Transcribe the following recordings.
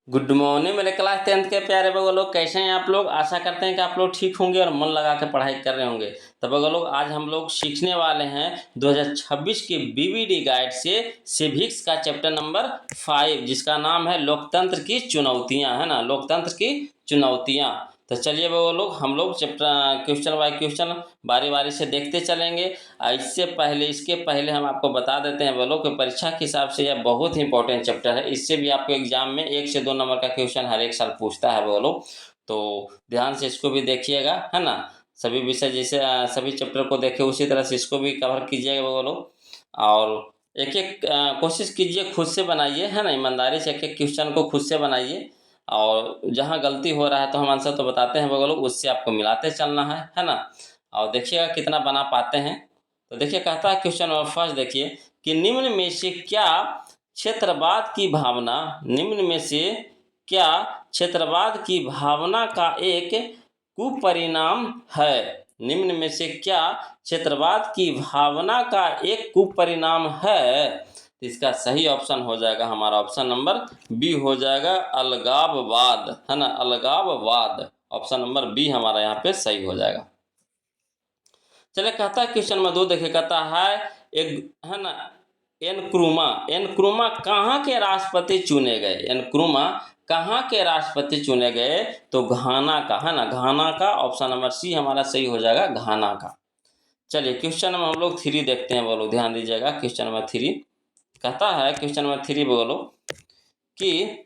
Good morning मेरे class 10th के प्यारे बगो लोग, कैसे हैं आप लोग। आशा करते हैं कि आप लोग ठीक होंगे और मन लगा के पढ़ाई कर रहे होंगे। तो बगो लोग, आज हम लोग सीखने वाले हैं 2026 के बीवीडी गाइड से सिविक्स का चैप्टर नंबर 5, जिसका नाम है लोकतंत्र की चुनौतियां, है ना, लोकतंत्र की चुनौतियां। तो चलिए वो लोग, हम लोग चैप्टर क्वेश्चन बाय क्वेश्चन बारी बारी से देखते चलेंगे। इसके पहले हम आपको बता देते हैं बोलो कि परीक्षा के हिसाब से यह बहुत ही इंपॉर्टेंट चैप्टर है। इससे भी आपको एग्जाम में 1 से 2 नंबर का क्वेश्चन हर एक साल पूछता है बोलो। तो ध्यान से इसको भी देखिएगा, है ना। सभी विषय जैसे सभी चैप्टर को देखे उसी तरह से इसको भी कवर कीजिएगा बोलो। और एक एक कोशिश कीजिए खुद से बनाइए, है ना, ईमानदारी से एक एक क्वेश्चन को खुद से बनाइए। और जहाँ गलती हो रहा है तो हम आंसर तो बताते हैं बगल, उससे आपको मिलाते चलना है ना। और देखिएगा कितना बना पाते हैं। तो देखिए, कहता है क्वेश्चन नंबर फर्स्ट, देखिए कि निम्न में से क्या क्षेत्रवाद की भावना, निम्न में से क्या क्षेत्रवाद की भावना का एक कुपरिणाम है। निम्न में से क्या क्षेत्रवाद की भावना का एक कुपरिणाम है। तो इसका सही ऑप्शन हो जाएगा हमारा ऑप्शन नंबर बी हो जाएगा, अलगाववाद, है ना, अलगाववाद। ऑप्शन नंबर बी हमारा यहाँ पे सही हो जाएगा। चलिए, कहता है क्वेश्चन नंबर 2, देखिए कहता है एक, है ना, एनक्रूमा कहाँ के राष्ट्रपति चुने गए। एनक्रूमा कहाँ के राष्ट्रपति चुने गए, तो घाना का, है ना, घाना का। ऑप्शन नंबर सी हमारा सही हो जाएगा, घाना का। चलिए क्वेश्चन नंबर हम लोग 3 देखते हैं बोलो, ध्यान दीजिएगा। क्वेश्चन नंबर 3 कहता है, क्वेश्चन नंबर 3 बोलो कि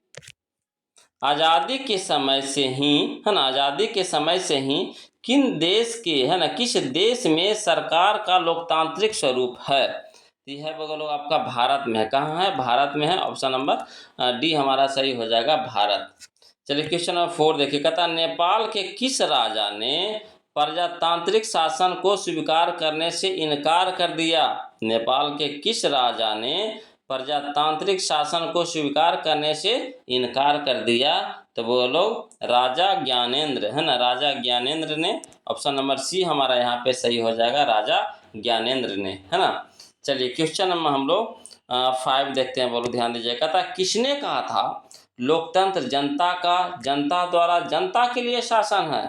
आज़ादी के समय से ही, है ना, आज़ादी के समय से ही किन देश के, है ना, किस देश में सरकार का लोकतांत्रिक स्वरूप है। तो यह बगलो आपका भारत में है। कहाँ है, भारत में है। ऑप्शन नंबर डी हमारा सही हो जाएगा, भारत। चलिए क्वेश्चन नंबर 4 देखिए, कहता नेपाल के किस राजा ने प्रजातांत्रिक शासन को स्वीकार करने से इनकार कर दिया। नेपाल के किस राजा ने प्रजातांत्रिक शासन को स्वीकार करने से इनकार कर दिया। तो वो लोग राजा ज्ञानेंद्र, है ना, राजा ज्ञानेंद्र ने। ऑप्शन नंबर सी हमारा यहाँ पे सही हो जाएगा, राजा ज्ञानेंद्र ने, है ना। चलिए क्वेश्चन नंबर हम लोग 5 देखते हैं बोलो, ध्यान दीजिए। कहता किसने कहा था लोकतंत्र जनता का, जनता द्वारा जनता के लिए शासन है।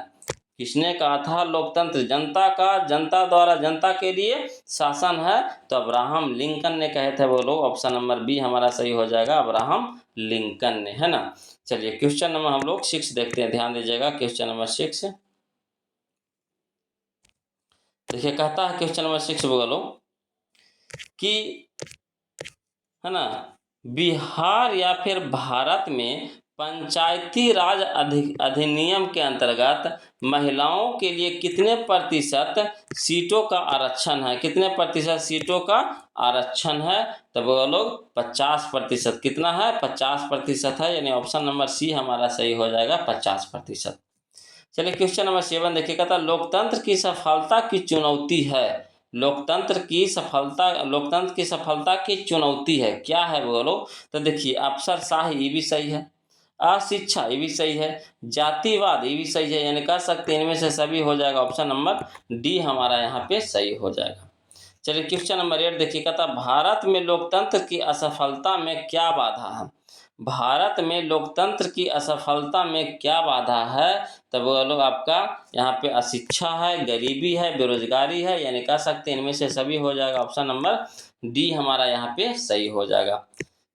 किसने कहा था लोकतंत्र जनता का, जनता द्वारा जनता के लिए शासन है। तो अब्राहम लिंकन ने कहे थे वो लोग। ऑप्शन नंबर बी हमारा सही हो जाएगा, अब्राहम लिंकन ने, है ना। चलिए क्वेश्चन नंबर हम लोग 6 देखते हैं, ध्यान दीजिएगा। क्वेश्चन नंबर 6 देखिए, कहता है क्वेश्चन नंबर 6 बोलो कि, है ना, बिहार या फिर भारत में पंचायती राज अधिनियम के अंतर्गत महिलाओं के लिए कितने प्रतिशत सीटों का आरक्षण है। कितने प्रतिशत सीटों का आरक्षण है। तो वो लोग 50%। कितना है, 50% है, यानी ऑप्शन नंबर सी हमारा सही हो जाएगा, 50%। चलिए क्वेश्चन नंबर 7 देखिए, कहता लोकतंत्र की सफलता की चुनौती है। लोकतंत्र की सफलता की चुनौती है, क्या है बोलो। तो देखिए, अफसरशाही ये भी सही है, अशिक्षा ये भी सही है, जातिवाद ये भी सही है, यानी कह सकते हैं इनमें से सभी हो जाएगा। ऑप्शन नंबर डी हमारा यहाँ पे सही हो जाएगा। चलिए क्वेश्चन नंबर 8 देखिए, कहता भारत में लोकतंत्र की असफलता में क्या बाधा है। भारत में लोकतंत्र की असफलता में क्या बाधा है। तब वो लोग आपका यहाँ पे अशिक्षा है, गरीबी है, बेरोजगारी है, यानी कह सकते हैं इनमें से सभी हो जाएगा। ऑप्शन नंबर डी हमारा यहाँ पे सही हो जाएगा।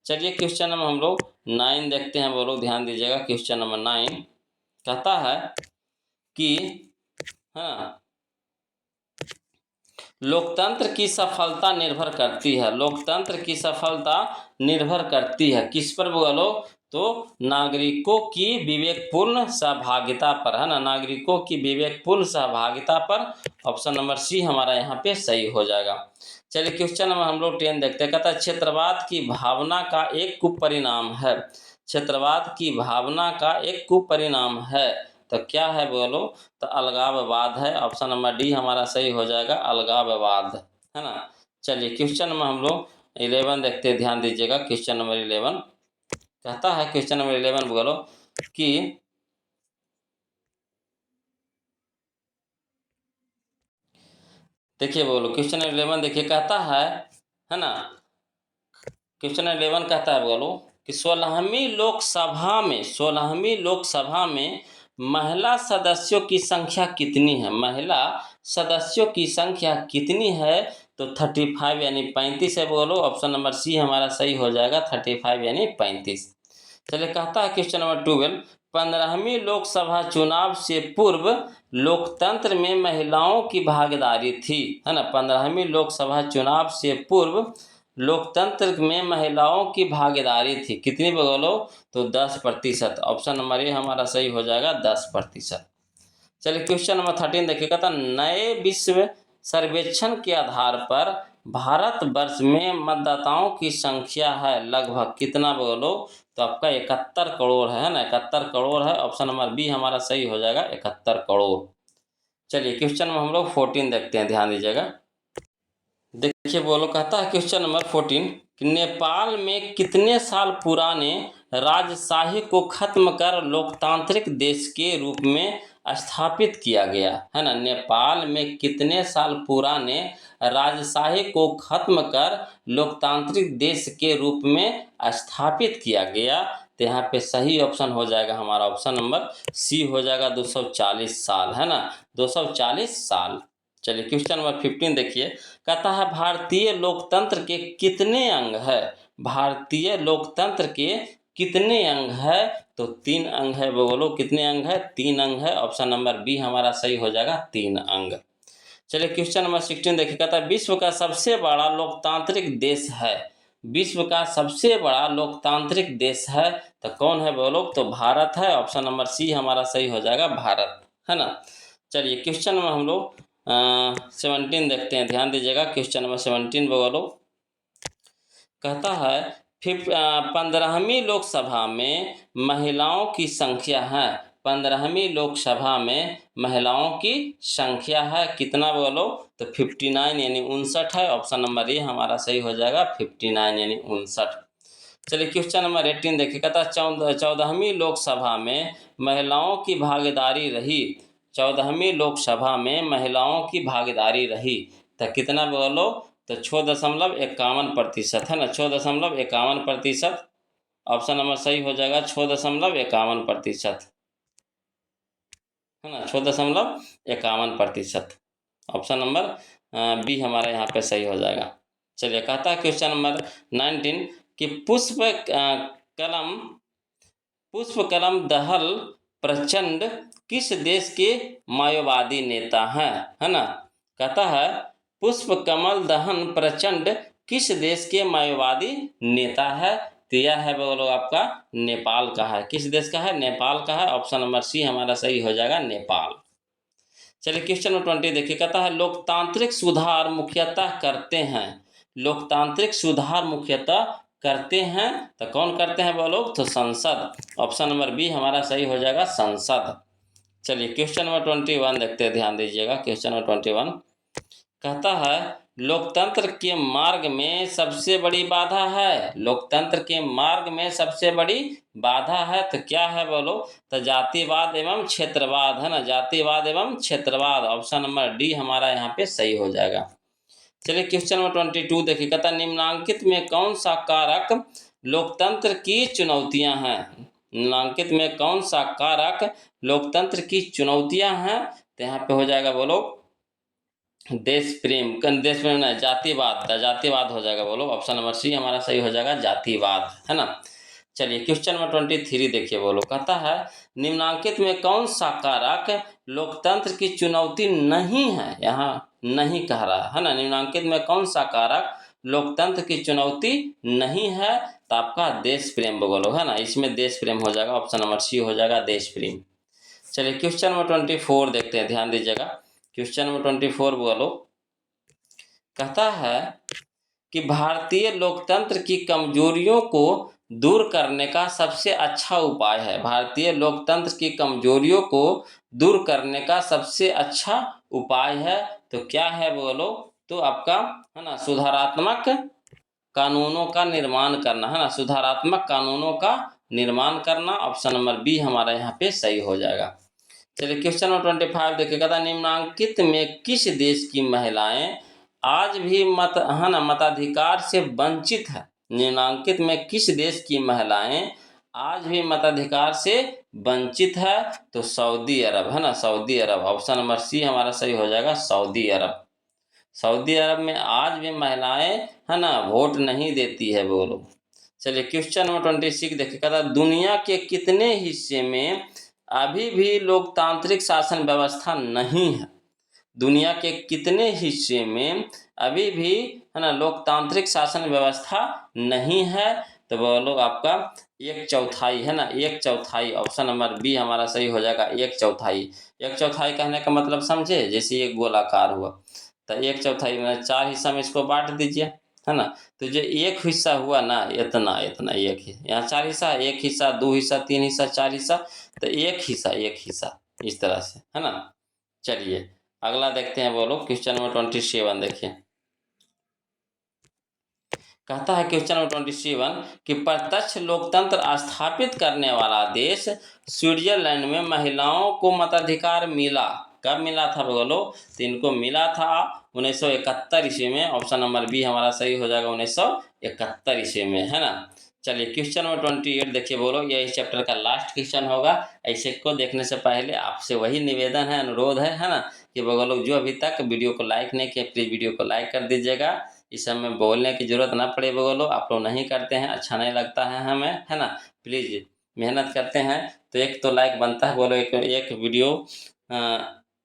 चलिए क्वेश्चन नंबर हम लोग 9 देखते हैं, वो लोग ध्यान दीजिएगा। क्वेश्चन नंबर 9 कहता है कि, हाँ, लोकतंत्र की सफलता निर्भर करती है, लोकतंत्र की सफलता निर्भर करती है किस पर बोलो। तो नागरिकों की विवेकपूर्ण सहभागिता पर, है ना, नागरिकों की विवेकपूर्ण सहभागिता पर। ऑप्शन नंबर सी हमारा यहाँ पे सही हो जाएगा। चलिए क्वेश्चन नंबर हम लोग 10 देखते हैं, कहता है क्षेत्रवाद की भावना का एक कुपरिणाम है। क्षेत्रवाद की भावना का एक कुपरिणाम है, तो क्या है बोलो। तो अलगाववाद है। ऑप्शन नंबर डी हमारा सही हो जाएगा, अलगाववाद, है ना। चलिए क्वेश्चन नंबर हम लोग 11 देखते हैं, ध्यान दीजिएगा। क्वेश्चन नंबर 11 कहता है, क्वेश्चन नंबर 11 बोलो कि, देखिए बोलो क्वेश्चन नंबर 11 देखिए, कहता है ना, क्वेश्चन नंबर 11 कहता है बोलो कि 16वीं लोकसभा में महिला सदस्यों की संख्या कितनी है। महिला सदस्यों की संख्या कितनी है, तो 35 यानी 35 है। बोलो ऑप्शन नंबर सी हमारा सही हो जाएगा, 35 यानी 35। चलिए कहता है क्वेश्चन नंबर 12, 15वीं लोकसभा चुनाव से पूर्व लोकतंत्र में महिलाओं की भागीदारी थी, है ना। 15वीं लोकसभा चुनाव से पूर्व लोकतंत्र में महिलाओं की भागीदारी थी, कितनी बोलो, तो 10%। ऑप्शन नंबर ए हमारा सही हो जाएगा, 10%। चलिए क्वेश्चन नंबर 13 देखिएगा, तो नए विश्व सर्वेक्षण के आधार पर भारतवर्ष में मतदाताओं की संख्या है लगभग कितना बोलो, तो आपका 71 करोड़ है ना, 71 करोड़ है। ऑप्शन नंबर बी हमारा सही हो जाएगा, 71 करोड़। चलिए क्वेश्चन में हम लोग 14 देखते हैं, ध्यान दीजिएगा। देखिए बोलो, कहता है क्वेश्चन नंबर 14 कि नेपाल में कितने साल पुराने राजशाही को खत्म कर लोकतांत्रिक देश के रूप में स्थापित किया गया, है ना। नेपाल में कितने साल पुराने राजशाही को खत्म कर लोकतांत्रिक देश के रूप में स्थापित किया गया, तो यहाँ पे सही ऑप्शन हो जाएगा हमारा, ऑप्शन नंबर सी हो जाएगा, 240 साल, है ना, 240 साल। चलिए क्वेश्चन नंबर 15 देखिए, कहता है भारतीय लोकतंत्र के कितने अंग है। भारतीय लोकतंत्र के कितने अंग है, तो 3 अंग है। बोलो कितने अंग है, 3 अंग है। ऑप्शन नंबर बी हमारा सही हो जाएगा, 3 अंग। चलिए क्वेश्चन नंबर 16 देखिए, कहता है विश्व का सबसे बड़ा लोकतांत्रिक देश है। विश्व का सबसे बड़ा लोकतांत्रिक देश है, तो कौन है बोलो, तो भारत है। ऑप्शन नंबर सी हमारा सही हो जाएगा, भारत, है ना। चलिए क्वेश्चन में हम लोग 17 देखते हैं, ध्यान दीजिएगा। क्वेश्चन नंबर 17 बोलो, कहता है 15वीं लोकसभा में महिलाओं की संख्या है। 15वीं लोकसभा में महिलाओं की संख्या है कितना बोलो, तो 59 यानी 59 है। ऑप्शन नंबर ए हमारा सही हो जाएगा, 59 यानी 59। चलिए क्वेश्चन नंबर 18 देखिए, कहता 14वीं लोकसभा में महिलाओं की भागीदारी रही। 14वीं लोकसभा में महिलाओं की भागीदारी रही, तो कितना बोलो, तो 6.51%, है ना, 6.51%। ऑप्शन नंबर सही हो जाएगा, 6.51%, है ना, 6.51%। ऑप्शन नंबर बी हमारा यहाँ पे सही हो जाएगा। चलिए कहता है क्वेश्चन नंबर 19 कि पुष्प कलम दहल प्रचंड किस देश के माओवादी नेता हैं, है ना। कहता है पुष्प कमल दहन प्रचंड किस देश के माओवादी नेता है, तो यह है बोलो आपका नेपाल का है। किस देश का है, नेपाल का है। ऑप्शन नंबर सी हमारा सही हो जाएगा, नेपाल। चलिए क्वेश्चन नंबर 20 देखिए, कहता है लोकतांत्रिक सुधार मुख्यतः करते हैं। लोकतांत्रिक सुधार मुख्यतः करते हैं, तो कौन करते हैं बोलो, तो संसद। ऑप्शन नंबर बी हमारा सही हो जाएगा, संसद। चलिए क्वेश्चन नंबर 21 देखते हैं, ध्यान दीजिएगा। क्वेश्चन नंबर 21 कहता है लोकतंत्र के मार्ग में सबसे बड़ी बाधा है। लोकतंत्र के मार्ग में सबसे बड़ी बाधा है, तो क्या है बोलो, तो जातिवाद एवं क्षेत्रवाद, है ना, जातिवाद एवं क्षेत्रवाद। ऑप्शन नंबर डी हमारा यहाँ पे सही हो जाएगा। चलिए क्वेश्चन नंबर 22 देखिए, कहता निम्नांकित में कौन सा कारक लोकतंत्र की चुनौतियां हैं। निम्नांकित में कौन सा कारक लोकतंत्र की चुनौतियां हैं, तो यहाँ पे हो जाएगा बोलो देश प्रेम नहीं, जातिवाद हो जाएगा। बोलो ऑप्शन नंबर सी हमारा सही हो जाएगा, जातिवाद, है ना। चलिए क्वेश्चन नंबर 23 देखिए, बोलो कहता है निम्नांकित में कौन सा कारक लोकतंत्र की चुनौती नहीं है। यहाँ नहीं कह रहा है ना, निम्नांकित में कौन सा कारक लोकतंत्र की चुनौती नहीं है, तो आपका देश प्रेम बोलो, है ना, इसमें देश प्रेम हो जाएगा। ऑप्शन नंबर सी हो जाएगा, देश प्रेम। चलिए क्वेश्चन नंबर 24 देखते हैं, ध्यान दीजिएगा। क्वेश्चन नंबर 24 बोलो, कहता है कि भारतीय लोकतंत्र की कमजोरियों को दूर करने का सबसे अच्छा उपाय है। भारतीय लोकतंत्र की कमजोरियों को दूर करने का सबसे अच्छा उपाय है, तो क्या है बोलो, तो आपका, है ना, सुधारात्मक कानूनों का निर्माण करना, है ना, सुधारात्मक कानूनों का निर्माण करना। ऑप्शन नंबर बी हमारा यहाँ पे सही हो जाएगा। चलिए क्वेश्चन नंबर 25 देखिएगा, था निम्नांकित में किस देश की महिलाएं आज भी मताधिकार से वंचित है। निम्नांकित में किस देश की महिलाएं आज भी मताधिकार से वंचित है? तो सऊदी अरब, है ना, सऊदी अरब। ऑप्शन नंबर सी हमारा सही हो जाएगा, सऊदी अरब। सऊदी अरब में आज भी महिलाएं, है ना, वोट नहीं देती है वो लोग। चलिए क्वेश्चन नंबर 26 देखिए, कहता है दुनिया के कितने हिस्से में अभी भी लोकतांत्रिक शासन व्यवस्था नहीं है? दुनिया के कितने हिस्से में अभी भी, है ना, लोकतांत्रिक शासन व्यवस्था नहीं है? तो वो लोग आपका 1/4, है ना, 1/4। ऑप्शन नंबर बी हमारा सही हो जाएगा, 1/4। 1/4 कहने का मतलब समझे, जैसे ये गोलाकार हुआ, तो 1/4 में 4 हिस्सा में इसको बांट दीजिए, है ना। तो जो एक हिस्सा हुआ ना, इतना इतना एक ही, यहाँ 4 हिस्सा, एक हिस्सा, 2 हिस्सा, 3 हिस्सा, 4 हिस्सा, तो एक हिस्सा, एक हिस्सा, इस तरह से, है ना। चलिए अगला देखते हैं, बोलो क्वेश्चन नंबर 27 देखिए। कहता है क्वेश्चन नंबर 27 कि प्रत्यक्ष लोकतंत्र स्थापित करने वाला देश स्विट्जरलैंड में महिलाओं को मताधिकार मिला, कब मिला था बोलो? तो इनको मिला था 1971 ईस्वी में। ऑप्शन नंबर बी हमारा सही हो जाएगा, 1971 ईस्वी में, है ना। चलिए क्वेश्चन नंबर 28 देखिए, बोलो ये इस चैप्टर का लास्ट क्वेश्चन होगा। ऐसे को देखने से पहले आपसे वही निवेदन है, अनुरोध है ना, कि वो लोग जो अभी तक वीडियो को लाइक नहीं किए, प्लीज़ वीडियो को लाइक कर दीजिएगा। इस समय बोलने की ज़रूरत ना पड़े, बोलो आप लोग नहीं करते हैं, अच्छा नहीं लगता है हमें, है ना। प्लीज़ मेहनत करते हैं तो एक तो लाइक बनता है, बोलो एक एक वीडियो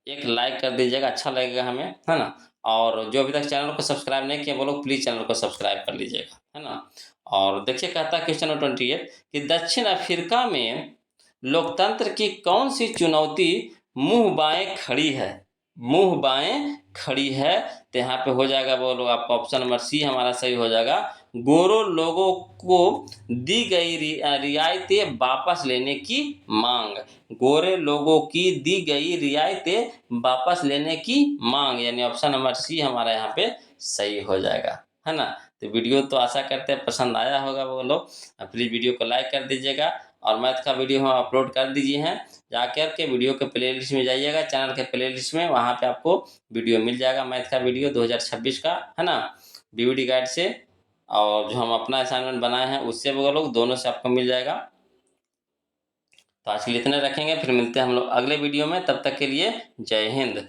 एक लाइक कर दीजिएगा, अच्छा लगेगा हमें, है ना। और जो अभी तक चैनल को सब्सक्राइब नहीं किया, बोलो प्लीज़ चैनल को सब्सक्राइब कर लीजिएगा, है ना। और देखिए कहता है क्वेश्चन नंबर 28 कि दक्षिण अफ्रीका में लोकतंत्र की कौन सी चुनौती मुंह बाएं खड़ी है? मुंह बाएं खड़ी है, तो यहाँ पे हो जाएगा, बोलो आपका ऑप्शन नंबर सी हमारा सही हो जाएगा, गोरों लोगों को दी गई रियायतें वापस लेने की मांग। गोरे लोगों की दी गई रियायतें वापस लेने की मांग, यानी ऑप्शन नंबर सी हमारा यहाँ पे सही हो जाएगा, है ना। तो वीडियो तो आशा करते हैं पसंद आया होगा, बोलो प्लीज़ वीडियो को लाइक कर दीजिएगा। और मैथ का वीडियो हम अपलोड कर दिए हैं, जाकर के वीडियो के प्लेलिस्ट में जाइएगा, चैनल के प्लेलिस्ट में, वहाँ पे आपको वीडियो मिल जाएगा, मैथ का वीडियो 2026 का, है ना, बीवीडी गाइड से। और जो हम अपना असाइनमेंट बनाए हैं उससे वो लोग दोनों से आपको मिल जाएगा। तो आज के लिए इतने रखेंगे, फिर मिलते हैं हम लोग अगले वीडियो में, तब तक के लिए जय हिंद।